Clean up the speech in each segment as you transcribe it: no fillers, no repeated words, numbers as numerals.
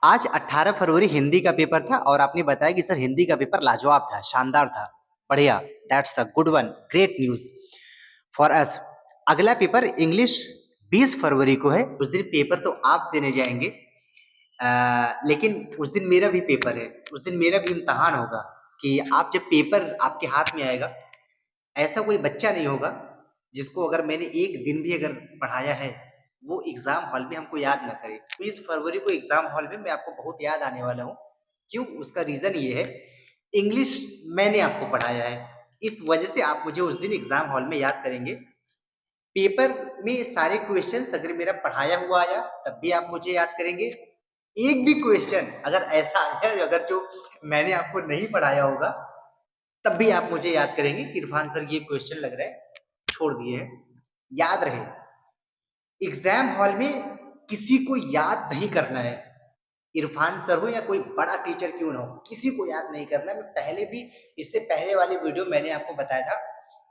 आज 18 फरवरी हिंदी का पेपर था और आपने बताया कि सर हिंदी का पेपर लाजवाब था, शानदार था। बढ़िया, that's a good one, great news for us. अगला पेपर इंग्लिश 20 फरवरी को है। उस दिन पेपर तो आप देने जाएंगे, लेकिन उस दिन मेरा भी पेपर है, उस दिन मेरा भी इम्तहान होगा कि आप जब पेपर आपके हाथ में आएगा, ऐसा कोई बच्चा नहीं होगा जिसको अगर मैंने एक दिन भी अगर पढ़ाया है वो एग्जाम हॉल में हमको याद ना करे। 20 फरवरी को एग्जाम हॉल में मैं आपको बहुत याद आने वाला हूँ। क्यों? उसका रीजन ये है, इंग्लिश मैंने आपको पढ़ाया है, इस वजह से आप मुझे उस दिन एग्जाम हॉल में याद करेंगे। पेपर में सारे क्वेश्चंस अगर मेरा पढ़ाया हुआ आया तब भी आप मुझे याद करेंगे। एक भी क्वेश्चन अगर ऐसा आया अगर जो मैंने आपको नहीं पढ़ाया होगा तब भी आप मुझे याद करेंगे कि इरफान सर ये क्वेश्चन लग रहा है छोड़ दिए हैं। याद रहे, एग्जाम हॉल में किसी को याद नहीं करना है। इरफान सर हो या कोई बड़ा टीचर क्यों ना हो, किसी को याद नहीं करना है। मैं पहले भी, इससे पहले वाली वीडियो मैंने आपको बताया था,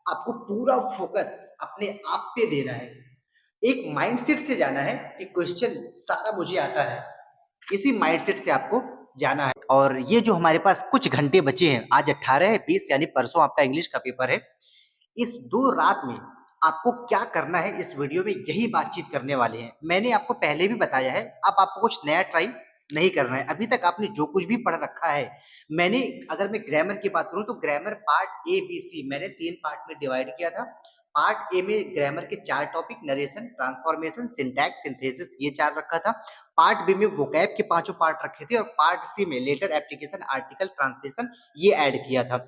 आपको पूरा फोकस अपने आप पे देना है। एक माइंडसेट से जाना है कि क्वेश्चन सारा मुझे आता है, इसी माइंडसेट से आपको जाना है। और ये जो हमारे पास कुछ घंटे बचे हैं, आज 18 है, 20 यानी परसों आपका इंग्लिश का पेपर है। इस 2 रात में आपको क्या करना है, इस वीडियो में यही बातचीत करने वाले हैं। मैंने आपको पहले भी बताया है, अब आपको कुछ नया ट्राई नहीं करना है। अभी तक आपने जो कुछ भी पढ़ रखा है, मैंने, अगर मैं ग्रामर की बात करूं तो grammar part A B C मैंने 3 पार्ट में डिवाइड किया था। पार्ट ए में ग्रामर के 4 topic, narration, transformation, syntax, synthesis, ये 4 रखा था। पार्ट बी में वोकैब के 5 पार्ट रखे थे और पार्ट सी में लेटर, एप्लीकेशन, आर्टिकल, ट्रांसलेशन ये ऐड किया था।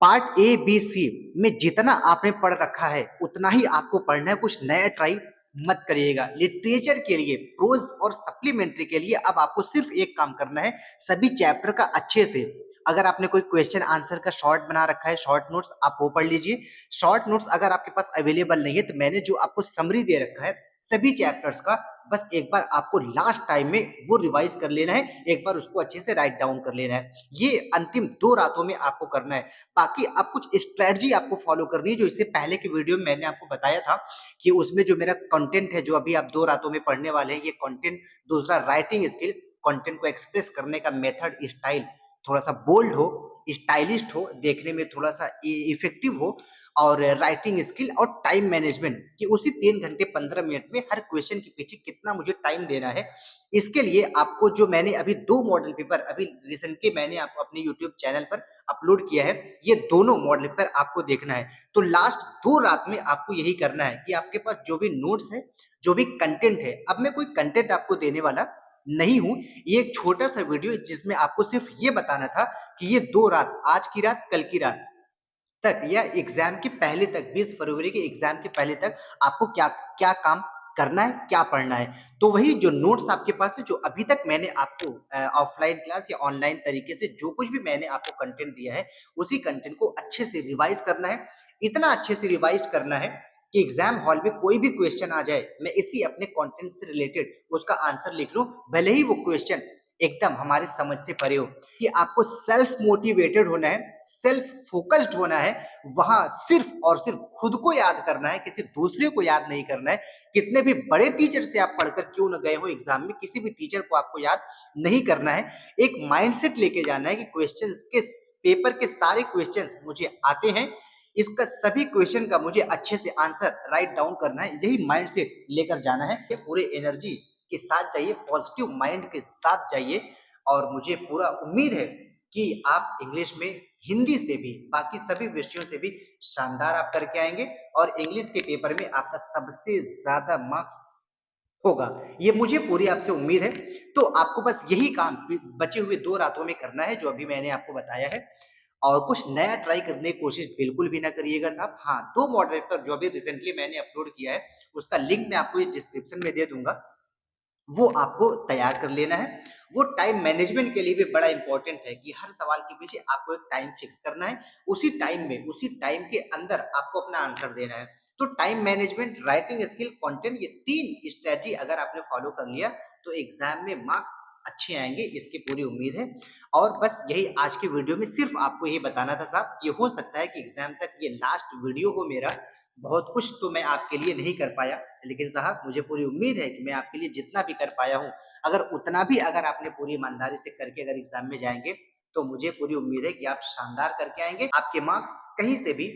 पार्ट ए बी सी में जितना आपने पढ़ रखा है उतना ही आपको पढ़ना है, कुछ नया ट्राई मत करिएगा। लिटरेचर के लिए, प्रोज और सप्लीमेंट्री के लिए अब आपको सिर्फ एक काम करना है, सभी चैप्टर का अच्छे से, अगर आपने कोई क्वेश्चन आंसर का शॉर्ट बना रखा है, शॉर्ट नोट्स, आप वो पढ़ लीजिए। शॉर्ट नोट्स अगर आपके पास अवेलेबल नहीं है तो मैंने जो आपको समरी दे रखा है सभी चैप्टर्स का, बस एक बार आपको लास्ट टाइम में वो रिवाइज कर लेना है, एक बार उसको अच्छे से राइट डाउन कर लेना है। ये अंतिम 2 रातों में आपको करना है। बाकी आप कुछ स्ट्रेटजी आपको फॉलो करनी है, जो इससे पहले की वीडियो में मैंने आपको बताया था कि उसमें जो मेरा कंटेंट है, जो अभी आप 2 रातों में पढ़ने वाले हैं, ये कंटेंट, दूसरा राइटिंग स्किल, कंटेंट को एक्सप्रेस करने का मेथड, स्टाइल थोड़ा सा बोल्ड हो, स्टाइलिस्ट हो, देखने में थोड़ा सा इफेक्टिव हो, और राइटिंग स्किल और टाइम मैनेजमेंट कि उसी 3 घंटे 15 मिनट में हर क्वेश्चन के पीछे कितना मुझे टाइम देना है। इसके लिए आपको जो मैंने अभी 2 मॉडल पेपर अभी रिसेंटली मैंने आपको अपने यूट्यूब चैनल पर अपलोड किया है, ये दोनों मॉडल पेपर आपको देखना है। तो लास्ट 2 रात में आपको यही करना है कि आपके पास जो भी नोट्स है, जो भी कंटेंट है, अब मैं कोई कंटेंट आपको देने वाला नहीं हूं, ये एक छोटा सा वीडियो जिसमें आपको सिर्फ ये बताना था कि ये 2 रात, आज की रात, कल की रात तक या एग्जाम के पहले तक, 20 फरवरी के एग्जाम के पहले तक आपको क्या क्या काम करना है, क्या पढ़ना है। तो वही जो नोट्स आपके पास है, जो अभी तक मैंने आपको ऑफलाइन क्लास या ऑनलाइन तरीके से जो कुछ भी मैंने आपको कंटेंट दिया है, उसी कंटेंट को अच्छे से रिवाइज करना है। इतना अच्छे से रिवाइज करना है कि एग्जाम हॉल में कोई भी क्वेश्चन आ जाए, मैं इसी अपने कंटेंट से रिलेटेड उसका आंसर लिख लूं, भले ही वो क्वेश्चन एकदम हमारी समझ से परे हो। कि आपको सेल्फ मोटिवेटेड होना है, सेल्फ फोकस्ड होना है, वहां सिर्फ और सिर्फ खुद को याद करना है, किसी दूसरे को याद नहीं करना है। कितने भी बड़े टीचर से आप पढ़कर क्यों न गए हो एग्जाम में, किसी भी टीचर को आपको याद नहीं करना है। एक माइंडसेट लेके जाना है कि क्वेश्चंस के, पेपर के सारे क्वेश्चंस मुझे आते हैं, इसका सभी क्वेश्चन का मुझे अच्छे से आंसर राइट डाउन करना है, यही माइंडसेट लेकर जाना है। ये पूरे एनर्जी के साथ जाइए, पॉजिटिव माइंड के साथ जाइए, और मुझे पूरा उम्मीद है कि आप इंग्लिश में, हिंदी से भी, बाकी सभी विषयों से भी शानदार आप करके आएंगे और इंग्लिश के पेपर में आपका सबसे ज्यादा मार्क्स होगा, ये मुझे पूरी आपसे उम्मीद है। तो आपको बस यही काम बचे हुए 2 रातों में करना है जो अभी मैंने आपको बताया है, और कुछ नया ट्राई करने की कोशिश बिल्कुल भी ना करिएगा साहब। हाँ, 2 मॉडल पेपर जो अभी रिसेंटली मैंने अपलोड किया है, उसका लिंक मैं आपको इस डिस्क्रिप्शन में दे दूंगा, वो आपको तैयार कर लेना है। वो टाइम मैनेजमेंट के लिए भी बड़ा इंपॉर्टेंट है कि हर सवाल के पीछे आपको एक टाइम फिक्स करना है, उसी टाइम में, उसी टाइम के अंदर आपको अपना आंसर देना है। तो time management, writing skill, content, ये 3 स्ट्रेटजी अगर आपने फॉलो कर लिया तो एग्जाम में मार्क्स अच्छे आएँगे, इसकी पूरी उम्मीद है। और बस यही आज की वीडियो में सिर्फ़ आपको यही बताना था साहब, ये हो सकता है कि एग्ज़ाम तक ये लास्ट वीडियो हो मेरा, बहुत कुछ तो मैं आपके लिए नहीं कर पाया, लेकिन साहब मुझे पूरी उम्मीद है कि मैं आपके लिए जितना भी कर पाया हूँ, अगर उतना भी अगर आपने पूरी ईमानदारी से करके अगर एग्ज़ाम में जाएँगे, तो मुझे पूरी उम्मीद है कि आप शानदार करके आएँगे, आपके मार्क्स कहीं से भी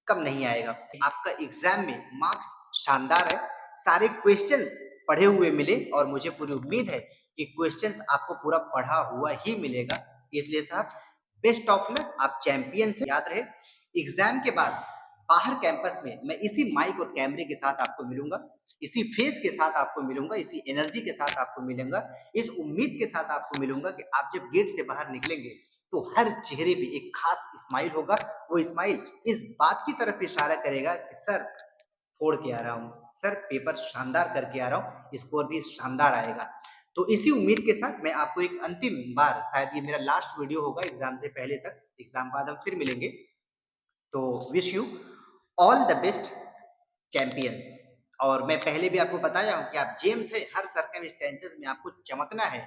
कम नहीं आएगा। आपका एग्ज़ाम में मार्क्स शानदार है, सारे क्वेश्चन्स पढ़े हुए मिले और मुझे पूरी उम्मीद है कि क्वेश्चंस आपको पूरा पढ़ा हुआ ही मिलेगा। इसलिए साहब बेस्ट ऑफ लक, आप चैंपियन से याद रहे। एग्जाम के बाद बाहर कैंपस में मैं इसी माइक और कैमरे के साथ आपको मिलूंगा, इसी फेस के साथ आपको मिलूंगा, इसी एनर्जी के साथ आपको मिलूंगा, इस उम्मीद के साथ आपको मिलूंगा कि आप जब गेट से बाहर निकलेंगे तो हर चेहरे पे एक खास स्माइल होगा। वो स्माइल इस बात की तरफ इशारा करेगा कि सर फोड़ के आ रहा हूँ, सर पेपर शानदार करके आ रहा हूँ, स्कोर भी शानदार आएगा। तो इसी उम्मीद के साथ मैं आपको एक अंतिम बार, शायद ये मेरा लास्ट वीडियो होगा एग्जाम से पहले तक, एग्जाम बाद हम फिर मिलेंगे। तो wish you all the best champions. और मैं पहले भी आपको बताया हूँ कि आप जेम्स है, हर सर्कमस्टेंसेस में आपको चमकना है।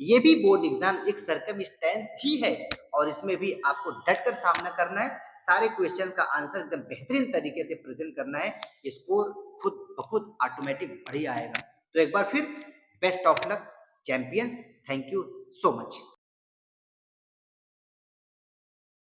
ये भी बोर्ड एग्जाम एक सर्कमस्टेंस ही है और इसमें भी आपको डट कर सामना करना है, सारे क्वेश्चन का आंसर एकदम बेहतरीन तरीके से प्रेजेंट करना है, स्कोर खुद ब खुद ऑटोमेटिक बढ़िया आएगा। तो एक बार फिर best of luck champions, thank you so much.